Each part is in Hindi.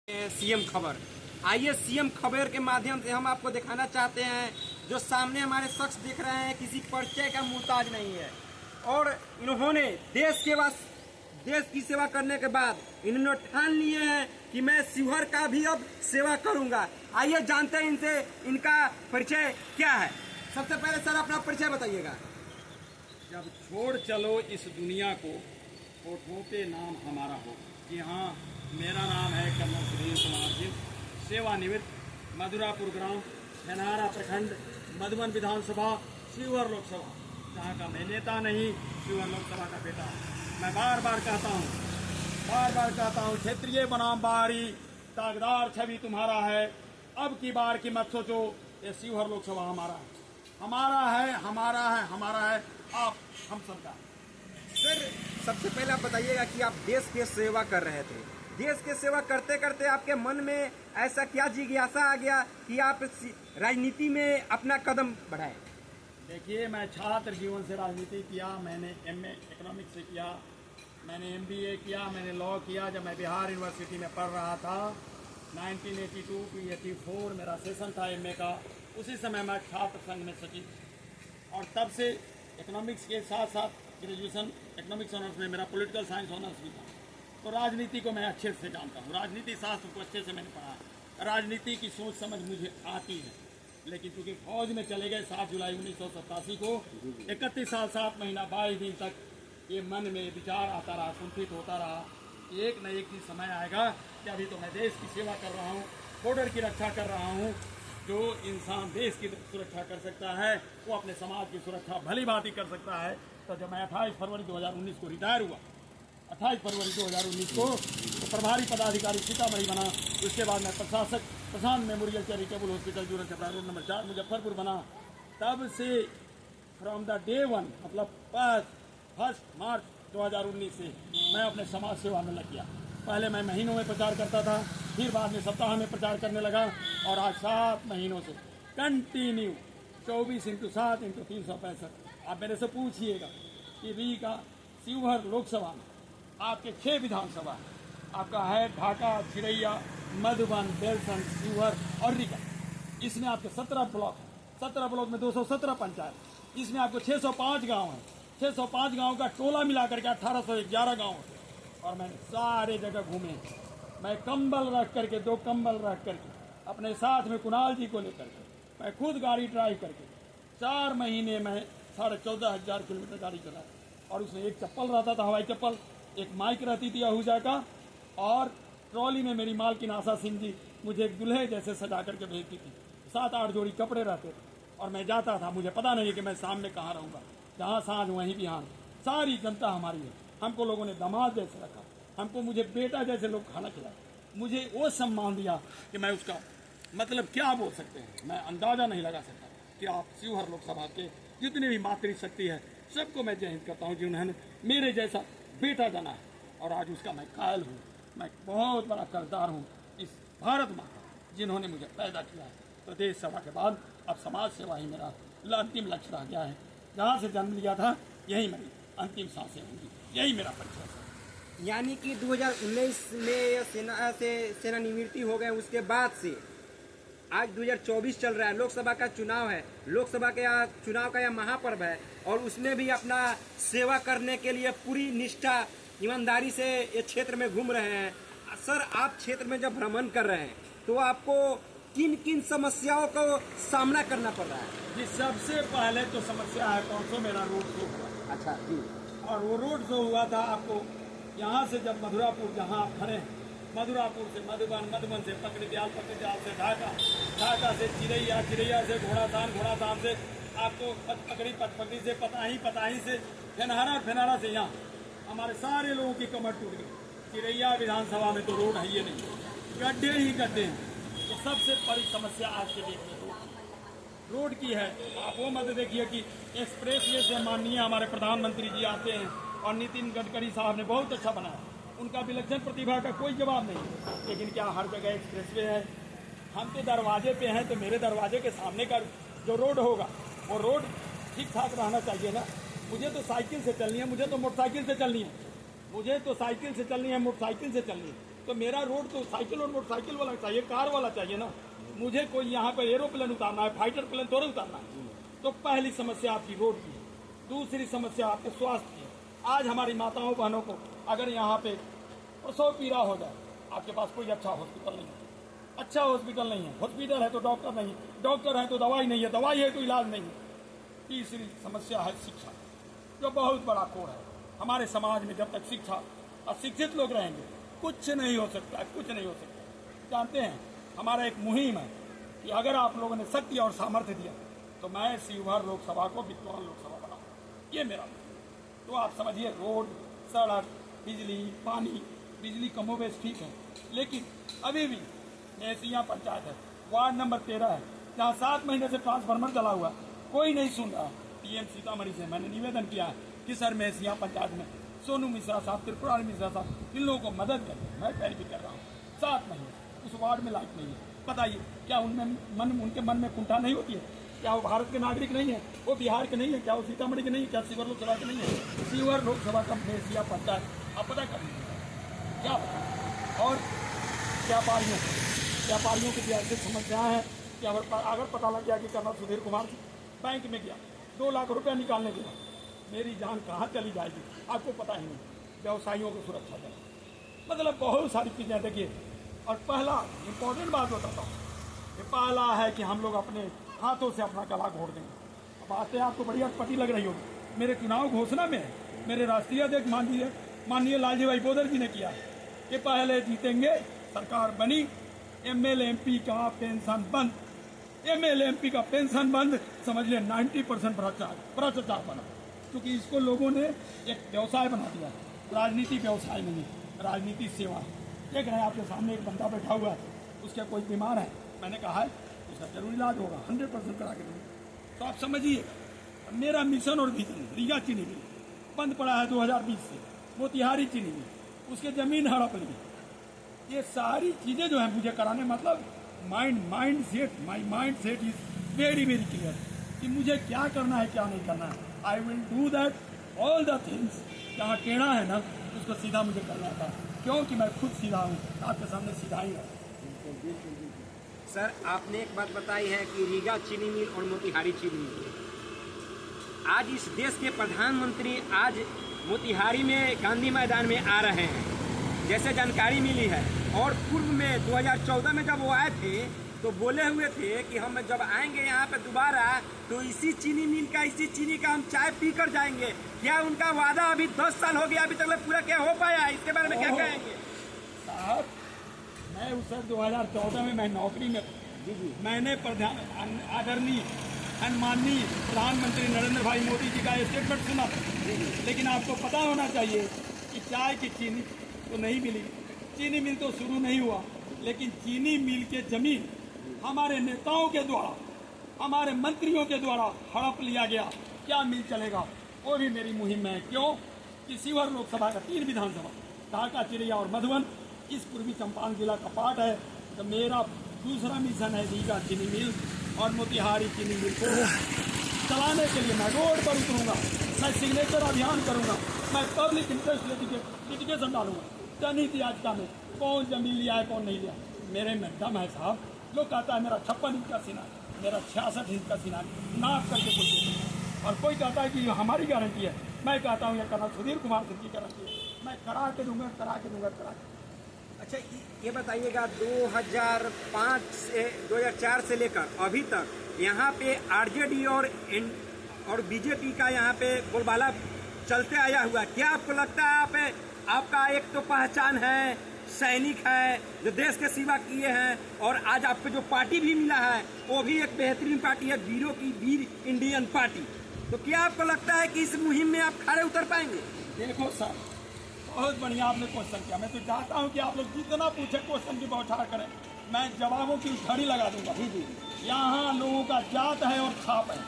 सीएम खबर। आइए सीएम खबर के माध्यम से हम आपको दिखाना चाहते हैं, जो सामने हमारे शख्स दिख रहे हैं किसी परिचय का मुहताज नहीं है और इन्होंने देश की सेवा करने के बाद इन्होंने ठान लिए हैं कि मैं शिवहर का भी अब सेवा करूंगा। आइए जानते हैं इनसे इनका परिचय क्या है। सबसे पहले सर अपना परिचय बताइएगा। जब छोड़ चलो इस दुनिया को, होठों पे नाम हमारा हो। जी हाँ, मेरा नाम है कर्नल सुधीर कुमार सिंह, सेवानिवृत्त, मधुरापुर ग्राम, धनहारा प्रखंड, मधुबन विधानसभा, शिवहर लोकसभा। जहाँ का मैं नेता नहीं, शिवहर लोकसभा का बेटा। मैं बार बार कहता हूँ, क्षेत्रीय बनाम बाहरी दागदार छवि तुम्हारा है। अब की बार की मत सोचो, ये शिवहर लोकसभा हमारा है, आप हम सबका। सर सबसे पहले आप बताइएगा कि आप देश की सेवा कर रहे थे। देश की सेवा करते करते आपके मन में ऐसा क्या जिज्ञासा आ गया कि आप राजनीति में अपना कदम बढ़ाए? देखिए, मैं छात्र जीवन से राजनीति किया। मैंने एमए इकोनॉमिक्स से किया, मैंने एमबीए किया, मैंने लॉ किया। जब मैं बिहार यूनिवर्सिटी में पढ़ रहा था 1982 टू 84 मेरा सेशन था एमए का। उसी समय मैं छात्र संघ में सचिव, और तब से इकोनॉमिक्स के साथ साथ ग्रेजुएशन इकोनॉमिक्स ऑनर्स में मेरा पॉलिटिकल साइंस ऑनर्स भी था। तो राजनीति को मैं अच्छे से जानता हूँ, राजनीति शास्त्र को अच्छे से मैंने पढ़ा है, राजनीति की सोच समझ मुझे आती है। लेकिन चूंकि फौज में चले गए 7 जुलाई 1987 को, 31 साल 7 महीना 22 दिन तक ये मन में विचार आता रहा, कुंठित होता रहा कि एक न एक दिन समय आएगा कि अभी तो मैं देश की सेवा कर रहा हूँ, बॉर्डर की रक्षा कर रहा हूँ। जो इंसान देश की सुरक्षा कर सकता है वो अपने समाज की सुरक्षा भली भांति कर सकता है। तो जब मैं 28 फरवरी 2019 को रिटायर हुआ, 28 फरवरी 2019 को तो प्रभारी पदाधिकारी सीतामढ़ी बना। उसके बाद मैं प्रशासक प्रशांत मेमोरियल चैरिटेबल हॉस्पिटल जुड़न छपरा रोड नंबर 4 मुजफ्फरपुर बना। तब से फ्रॉम द डे 1 मतलब 1 मार्च 2019 से मैं अपने समाज सेवा में लग गया। पहले मैं महीनों में प्रचार करता था, फिर बाद में सप्ताह में प्रचार करने लगा, और आज 7 महीनों से कंटिन्यू 24x7 x 365। आप मेरे से पूछिएगा कि री का शिवहर लोकसभा में आपके 6 विधानसभा आपका है, ढाका, चिरैया, मधुबन, बेलसन, शिवहर और रीगा। इसमें आपके 17 ब्लॉक हैं, 17 ब्लॉक में 217 पंचायत। इसमें आपको 605 गांव हैं, 605 गांव का टोला मिलाकर के 1811 गांव है। और मैंने सारे जगह घूमे। मैं कंबल रख करके 2 कंबल रख करके अपने साथ में कुणाल जी को लेकर के मैं खुद गाड़ी ड्राइव करके 4 महीने में 14,500 किलोमीटर गाड़ी चला। और उसमें एक चप्पल रहता था, हवाई चप्पल, एक माइक रहती थी आहूजा का, और ट्रॉली में मेरी मालकिन आशा सिंह जी मुझे एक दुल्हे जैसे सजा करके भेजती थी। 7-8 जोड़ी कपड़े रहते थे और मैं जाता था। मुझे पता नहीं कि मैं सामने कहाँ रहूँगा, जहाँ सांझ वहीं बिहान। सारी जनता हमारी है। हमको लोगों ने दामाद जैसे रखा, हमको मुझे बेटा जैसे लोग खाना खिलाया, मुझे वो सम्मान दिया कि मैं उसका मतलब क्या बोल सकते हैं, मैं अंदाजा नहीं लगा सकता कि आप शिवहर लोकसभा के जितनी भी मातृशक्ति है सबको मैं जय हिंद करता हूँ, जिन्होंने मेरे जैसा बेटा जाना है। और आज उसका मैं कायल हूँ। मैं बहुत बड़ा कर्जदार हूँ इस भारत माता, जिन्होंने मुझे पैदा किया है। तो देश सेवा के बाद अब समाज सेवा ही मेरा अंतिम लक्ष्य रह गया है। जहाँ से जन्म लिया था यही मेरी अंतिम सांसें होंगी, यही मेरा परिचय है। यानी कि 2019 में सेना से सेवानिवृत्ति हो गए, उसके बाद से आज 2024 चल रहा है, लोकसभा का चुनाव है। लोकसभा के चुनाव का यह महापर्व है और उसमें भी अपना सेवा करने के लिए पूरी निष्ठा ईमानदारी से ये क्षेत्र में घूम रहे हैं। सर आप क्षेत्र में जब भ्रमण कर रहे हैं तो आपको किन किन समस्याओं को सामना करना पड़ रहा है? जी, सबसे पहले तो समस्या है कौन सो मेरा रोड शो हुआ। अच्छा जी। और वो रोड शो हुआ था आपको यहाँ से, जब मधुरापुर जहाँ आप खड़े हैं, मधुरापुर से मधुबन, मधुबन से पकड़ीदयाल, पकड़ीदयाल से ढाका, ढाका से चिरैया, चिरैया से घोड़ातान, घोड़ातान से आपको पचपकड़ी, पचपकड़ी से पताही, पताही से फेनहारा, फेनहारा से यहाँ हमारे सारे लोगों की कमर टूट गई। चिरैया विधानसभा में तो रोड है ही नहीं, गड्ढे ही गड्ढे हैं। तो सबसे बड़ी समस्या आज के डेट में रोड की है। आप वो मत देखिए कि एक्सप्रेसवे से माननीय हमारे प्रधानमंत्री जी आते हैं और नितिन गडकरी साहब ने बहुत अच्छा बनाया, उनका विलक्षण प्रतिभा का कोई जवाब नहीं। लेकिन क्या हर जगह एक्सप्रेसवे है? हम तो दरवाजे पे हैं, तो मेरे दरवाजे के सामने का जो रोड होगा वो रोड ठीक ठाक रहना चाहिए ना। मुझे तो साइकिल से चलनी है, मुझे तो मोटरसाइकिल से चलनी है, मुझे तो साइकिल से चलनी है, मोटरसाइकिल से चलनी है। तो मेरा रोड तो साइकिल और मोटरसाइकिल वाला चाहिए, कार वाला चाहिए ना। मुझे कोई यहाँ पर एरोप्लेन उतारना है, फाइटर प्लेन थोड़ा उतारना है। तो पहली समस्या आपकी रोड की है, दूसरी समस्या आपके स्वास्थ्य की है। आज हमारी माताओं बहनों को अगर यहाँ पे प्रसव पीड़ा हो जाए, आपके पास कोई अच्छा हॉस्पिटल नहीं है, अच्छा हॉस्पिटल नहीं है, हॉस्पिटल है तो डॉक्टर नहीं, डॉक्टर है तो दवाई नहीं है, दवाई है तो इलाज नहीं है। तीसरी समस्या है शिक्षा, जो बहुत बड़ा कोर है हमारे समाज में। जब तक शिक्षा अशिक्षित लोग रहेंगे कुछ नहीं हो सकता, कुछ नहीं हो सकता। जानते हैं हमारा एक मुहिम है कि अगर आप लोगों ने शक्ति और सामर्थ्य दिया तो मैं शिवहर लोकसभा को विद्वान लोकसभा बनाऊंगा, ये मेरा मुहिम। तो आप समझिए रोड, सड़क, बिजली, पानी, बिजली कमोबेश ठीक है, लेकिन अभी भी मेहसिया पंचायत है, वार्ड नंबर 13 है, जहाँ 7 महीने से ट्रांसफार्मर चला हुआ, कोई नहीं सुन रहा। पीएम सीतामढ़ी से मैंने निवेदन किया है कि सर मेहसिया पंचायत में सोनू मिश्रा साहब, त्रिपुरारी मिश्रा साहब, इन लोगों को मदद करें। मैं पैरवी कर रहा हूँ, 7 महीने उस वार्ड में लाइट नहीं है। बताइए क्या उनके मन में कुंठा नहीं होती है? क्या वो भारत के नागरिक नहीं है? वो बिहार के नहीं है? क्या वो सीतामढ़ी के नहीं है? क्या शिवहर लोकसभा के नहीं है? शिवहर लोकसभा का मेहसिया पंचायत आप पता कर लीजिए क्या पता। और व्यापारियों की भी ऐसी समस्याएं हैं कि अगर पता लग गया कि कर्नल सुधीर कुमार बैंक में गया 2 लाख रुपया निकालने गया, मेरी जान कहाँ चली जाएगी आपको पता ही नहीं। व्यवसायियों को सुरक्षा देना, मतलब बहुत सारी चीज़ें देखिए। और पहला इम्पोर्टेंट बात बताता हूँ, ये पहला है कि हम लोग अपने हाथों से अपना गला घोट देंगे। अब बातें आपको बड़ी अटपटी लग रही होगी, मेरे चुनाव घोषणा में मेरे राष्ट्रीय अध्यक्ष माननीय लालजी भाई बोदर जी ने किया कि पहले जीतेंगे, सरकार बनी, एमएलए एमपी का पेंशन बंद, एमएलए एमपी का पेंशन बंद, समझ लिया 90% भ्रष्टाचार बना। क्योंकि इसको लोगों ने एक व्यवसाय बना दिया। राजनीति व्यवसाय नहीं, राजनीति सेवा है। देख रहे हैं आपके सामने एक बंदा बैठा हुआ है, उसका कोई बीमार है, मैंने कहा है उसका जरूर इलाज होगा, 100% करा के दूँगा। तो आप समझिए मेरा मिशन और विजन, रीगा चीनी मिल बंद पड़ा है 2020 से, मोतिहारी चीनी मिल, उसके जमीन हड़प ली, ये सारी चीज़ें जो है मुझे कराने, मतलब mind set is very very clear कि मुझे क्या करना है क्या नहीं करना है। I will do that all the things. जहाँ टेढ़ा है ना उसको सीधा मुझे करना था, क्योंकि मैं खुद सीधा हूँ, आपके सामने सीधा ही है। सर आपने एक बात बताई है कि रीगा चीनी मिल और मोतिहारी चीनी मिल, आज इस देश के प्रधानमंत्री आज मोतिहारी में गांधी मैदान में आ रहे हैं जैसे जानकारी मिली है। और पूर्व में 2014 में जब वो आए थे तो बोले हुए थे कि हम जब आएंगे यहाँ पे दोबारा तो इसी चीनी मिल का, इसी चीनी का हम चाय पी कर जाएंगे। क्या उनका वादा अभी 10 साल हो गया, अभी तक पूरा क्या हो पाया? इसके बारे में क्या कहेंगे? साहब मैं उस 2014 में मैं नौकरी में, मैंने आदरणीय माननीय प्रधानमंत्री नरेंद्र भाई मोदी जी का स्टेटमेंट सुना था, लेकिन आपको पता होना चाहिए कि चाय की चीनी तो नहीं मिली, चीनी मिल तो शुरू नहीं हुआ, लेकिन चीनी मिल के जमीन हमारे नेताओं के द्वारा, हमारे मंत्रियों के द्वारा हड़प लिया गया। क्या मिल चलेगा? वो भी मेरी मुहिम में है। क्यों कि शिवहर लोकसभा का 3 विधानसभा, ढाका, चिड़िया और मधुबन इस पूर्वी चंपारण जिला का पार्ट है। तो मेरा दूसरा मिशन है रीगा चीनी मिल और मोतिहारी चीनी मिल को चलाने के लिए मैं रोड पर उतरूंगा, मैं सिग्नेचर अभियान करूंगा, मैं पब्लिक इंटरेस्ट लिटिगेशन डालूंगा, जनहित याचिका में कौन जमीन लिया है कौन नहीं लिया। मेरे में दम है साहब। लोग कहता है मेरा 56 इंच का सीना है, मेरा 66 इंच का सीना है, नाप करके कोई देता। और कोई कहता है कि हमारी गारंटी है, मैं कहता हूँ यह कर्नल सुधीर कुमार सिंह की गारंटी है, मैं करा के दूंगा, करा के दूंगा, करा के। अच्छा ये बताइएगा 2005 से 2004 से लेकर अभी तक यहाँ पे आरजेडी और बीजेपी का यहाँ पे बोलबाला चलते आया हुआ। क्या आपको लगता है आपका एक तो पहचान है, सैनिक है जो देश के सेवा किए हैं, और आज आपको जो पार्टी भी मिला है वो भी एक बेहतरीन पार्टी है, वीरों की वीर इंडियन पार्टी। तो क्या आपको लगता है कि इस मुहिम में आप खड़े उतर पाएंगे? देखो सर, बहुत बढ़िया आपने क्वेश्चन किया। मैं तो चाहता हूं कि आप लोग जितना पूछे क्वेश्चन की बौछार करें, मैं जवाबों की उछाड़ी लगा दूंगा। यहाँ लोगों का जात है और छाप है,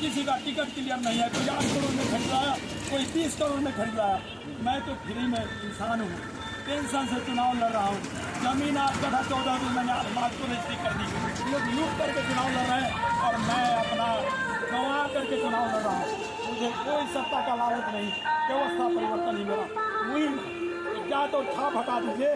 किसी का टिकट क्लियर नहीं है, कोई 8 करोड़ में खरीद लाया, कोई 30 करोड़ में खरीद लाया। मैं तो फ्री में इंसान हूँ, पेंशन से चुनाव लड़ रहा हूँ। जमीन आपका था 14 दिन मैंने आसमान को रजिस्ट्री कर दी, लोग लूट करके चुनाव लड़ रहे हैं और मैं अपना गंवा करके चुनाव लड़ रहा हूँ। मुझे कोई सत्ता का लालच नहीं, व्यवस्था परिवर्तन ही मेरा मुहिम है। जात और छाप हटा दीजिए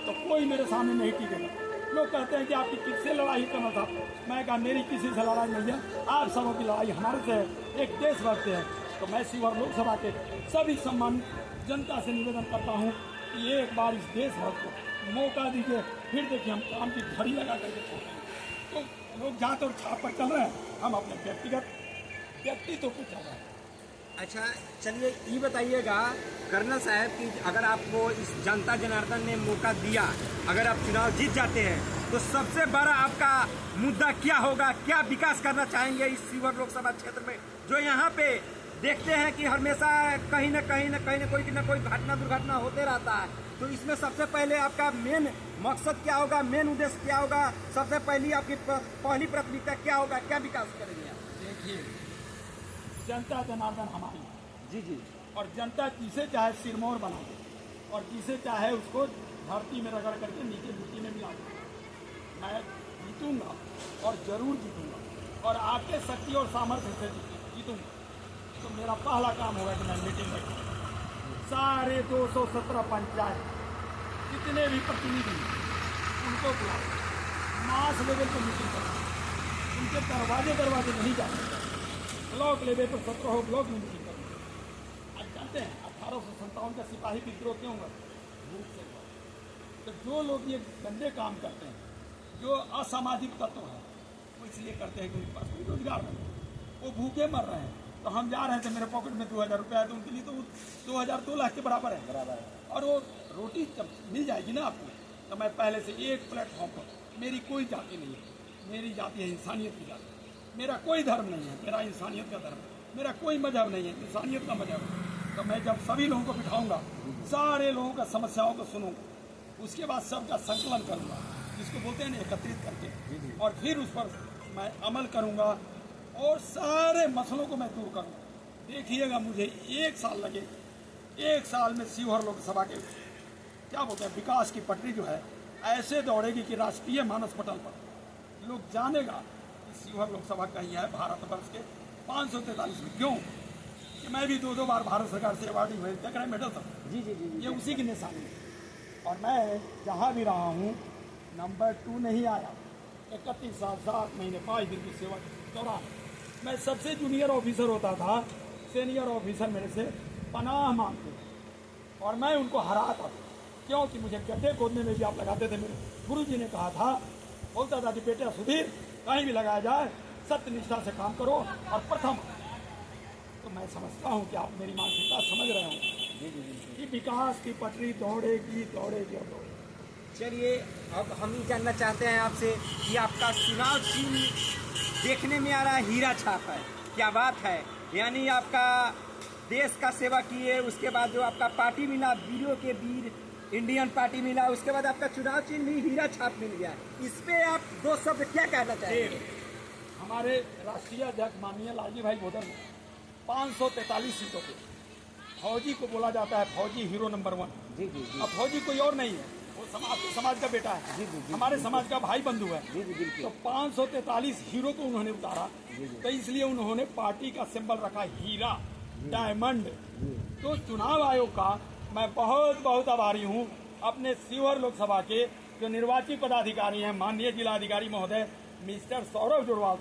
तो कोई मेरे सामने नहीं टिकेगा। लोग कहते हैं कि आपकी किससे लड़ाई करना था, मैं कहा मेरी किसी से लड़ाई नहीं है, आप सबों की लड़ाई हमारे से है, एक देशभक्त है। तो मैं शिवहर लोकसभा के सभी सम्मानित जनता से निवेदन करता हूँ कि एक बार इस देशभक्त को मौका दीजिए, फिर देखिए हम काम की घड़ी लगा करके छोड़ेंगे। तो लोग जहाँ तो छाप पर चल रहे हैं, हम अपने व्यक्तित्व पे चल रहे हैं। अच्छा चलिए ये बताइएगा कर्नल साहब कि अगर आपको इस जनता जनार्दन ने मौका दिया, अगर आप चुनाव जीत जाते हैं तो सबसे बड़ा आपका मुद्दा क्या होगा, क्या विकास करना चाहेंगे इस शिवहर लोकसभा क्षेत्र में, जो यहाँ पे देखते हैं कि हमेशा कहीं न कोई घटना दुर्घटना होते रहता है। तो इसमें सबसे पहले आपका मेन मकसद क्या होगा, मेन उद्देश्य क्या होगा, सबसे पहली आपकी पहली प्राथमिकता क्या होगा, क्या विकास करेंगे आप? देखिए, जनता जनार्दन हमारी जी जी, और जनता जिसे चाहे सिरमौर बना दे और जिसे चाहे उसको धरती में रगड़ करके नीचे मिट्टी में मिला दे। मैं जीतूंगा और जरूर जीतूंगा और आपके शक्ति और सामर्थ्य से जीतूंगा। तो मेरा पहला काम होगा कि मैं मीटिंग में सारे 217 पंचायत जितने भी प्रतिनिधि उनको बुलाओ, मास लेवल पर मीटिंग करो, उनके दरवाजे नहीं जाते, ब्लॉक लेवल पर 17 ब्लॉक में मीटिंग करो। आज जानते हैं 1857 का सिपाही विद्रोह क्यों हुआ? भूख से हुआ। तो जो लोग ये गंदे काम करते हैं, जो असामाजिक तत्व हैं, वो इसलिए करते हैं कि उनके पास कोई रोजगार नहीं है, वो भूखे मर रहे हैं। तो हम जा रहे थे, मेरे पॉकेट में 2000 रुपया है, तो उनके लिए तो 2000 2 लाख के बराबर है। और वो रोटी जब मिल जाएगी ना आपको, तो मैं पहले से एक प्लेटफॉर्म पर, मेरी कोई जाति नहीं है, मेरी जाति है इंसानियत की जाति, मेरा कोई धर्म नहीं है, मेरा इंसानियत का धर्म है, मेरा कोई मजहब नहीं है, इंसानियत का मजहब है। तो मैं जब सभी लोगों को बिठाऊंगा, सारे लोगों का समस्याओं को सुनूंगा, उसके बाद सबका संकलन करूंगा, जिसको बोलते हैं ना एकत्रित करके, और फिर उस पर मैं अमल करूंगा और सारे मसलों को मैं दूर करूंगा। देखिएगा मुझे 1 साल लगे, 1 साल में शिवहर लोकसभा के क्या बोलते हैं विकास की पटरी जो है ऐसे दौड़ेगी कि राष्ट्रीय मानस पटल पर लोग जानेगा कि शिवहर लोकसभा कहीं है भारतवर्ष के 543 में। क्यों कि मैं भी 2 बार भारत सरकार से अवार्ड हुए, देख रहे मेडल सब जी जी जी, ये उसी की निशानी है। और मैं जहाँ भी रहा हूँ नंबर 2 नहीं आया। 31 साल 7 महीने 5 दिन की सेवा के दौरान मैं सबसे जूनियर ऑफिसर होता था, सीनियर ऑफिसर मेरे से पनाह मांगते थे और मैं उनको हराता था। क्योंकि मुझे गड्ढे खोदने में भी आप लगाते थे। मेरे गुरुजी ने कहा था, बोलता था कि बेटा सुधीर कहीं भी लगाया जाए सत्यनिष्ठा से काम करो और प्रथम। तो मैं समझता हूँ कि आप मेरी मानसिकता समझ रहे होंगे कि विकास की पटरी दौड़ेगी दौड़ेगी और दौड़ेगी। चलिए अब हम ये जानना चाहते हैं आपसे कि आपका चुनाव चिन्ह देखने में आ रहा है हीरा छाप है, क्या बात है। यानी आपका देश का सेवा किए, उसके बाद जो आपका पार्टी मिला वीरों के वीर इंडियन पार्टी मिला, उसके बाद आपका चुनाव चिन्ह भी हीरा छाप मिल गया। इस पे आप 2 शब्द क्या कहना चाहेंगे? हमारे राष्ट्रीय अध्यक्ष माननीय लालजी भाई भोदर ने 543 सीटों पे फौजी को बोला जाता है फौजी हीरो नंबर 1। जी जी जी, अब फौजी कोई और नहीं है, वो समाज का बेटा है। जी जी जी, हमारे समाज का भाई बंधु है। जी जी बिल्कुल। तो 543 हीरो को उन्होंने उतारा, तो इसलिए उन्होंने पार्टी का सिंबल रखा हीरा, डायमंड। तो चुनाव आयोग का मैं बहुत बहुत आभारी हूँ। अपने शिवहर लोकसभा के जो निर्वाचित पदाधिकारी हैं, माननीय जिलाधिकारी महोदय मिस्टर सौरभ जोरवाल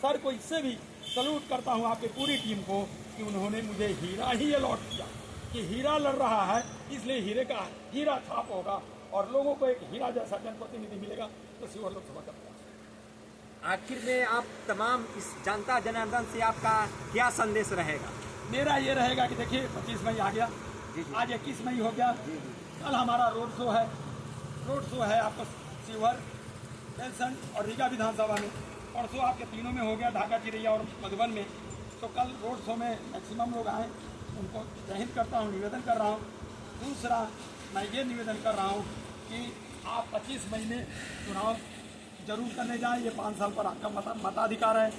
सर को इससे भी सलूट करता हूँ, आपकी पूरी टीम को, कि उन्होंने मुझे हीरा ही अलॉट किया कि हीरा लड़ रहा है, इसलिए हीरे का हीरा छाप होगा और लोगों को एक हीरा जैसा जनप्रतिनिधि मिलेगा। तो शिवहर लोकसभा का प्रयास। आखिर में आप तमाम इस जनता जनार्दन से आपका क्या संदेश रहेगा? मेरा ये रहेगा कि देखिए 25 मई आ गया, आज 21 मई हो गया, कल हमारा रोड शो है आपको शिवहर, बेलसंड और रीगा विधानसभा में। परसों आपके तीनों में हो गया, ढाका, चिरैया और मधुबन में। तो कल रोड शो में मैक्सिमम लोग आए, उनको जय हिंद करता हूँ, निवेदन कर रहा हूँ। दूसरा मैं ये निवेदन कर रहा हूँ कि आप 25 मई में चुनाव जरूर करने जाएं। ये 5 साल पर आपका मताधिकार है।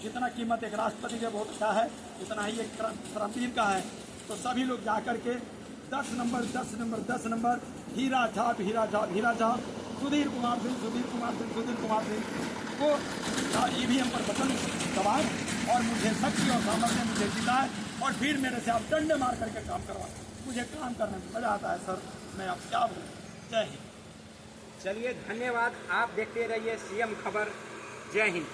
जितना कीमत एक राष्ट्रपति के वोट का है, उतना ही एक क्रांतिवीर का है। तो सभी लोग जा करके 10 नंबर हीरा छाप सुधीर कुमार सिंह को EVM पर बटन दबाएं और मुझे शक्ति और सामर्थ्य मुझे जिताएं और फिर मेरे से आप डंडे मार करके काम करवाएं। मुझे काम करने में मजा आता है सर, मैं आप क्या बोलूं। जय हिंद। चलिए धन्यवाद, आप देखते रहिए सीएम खबर। जय हिंद।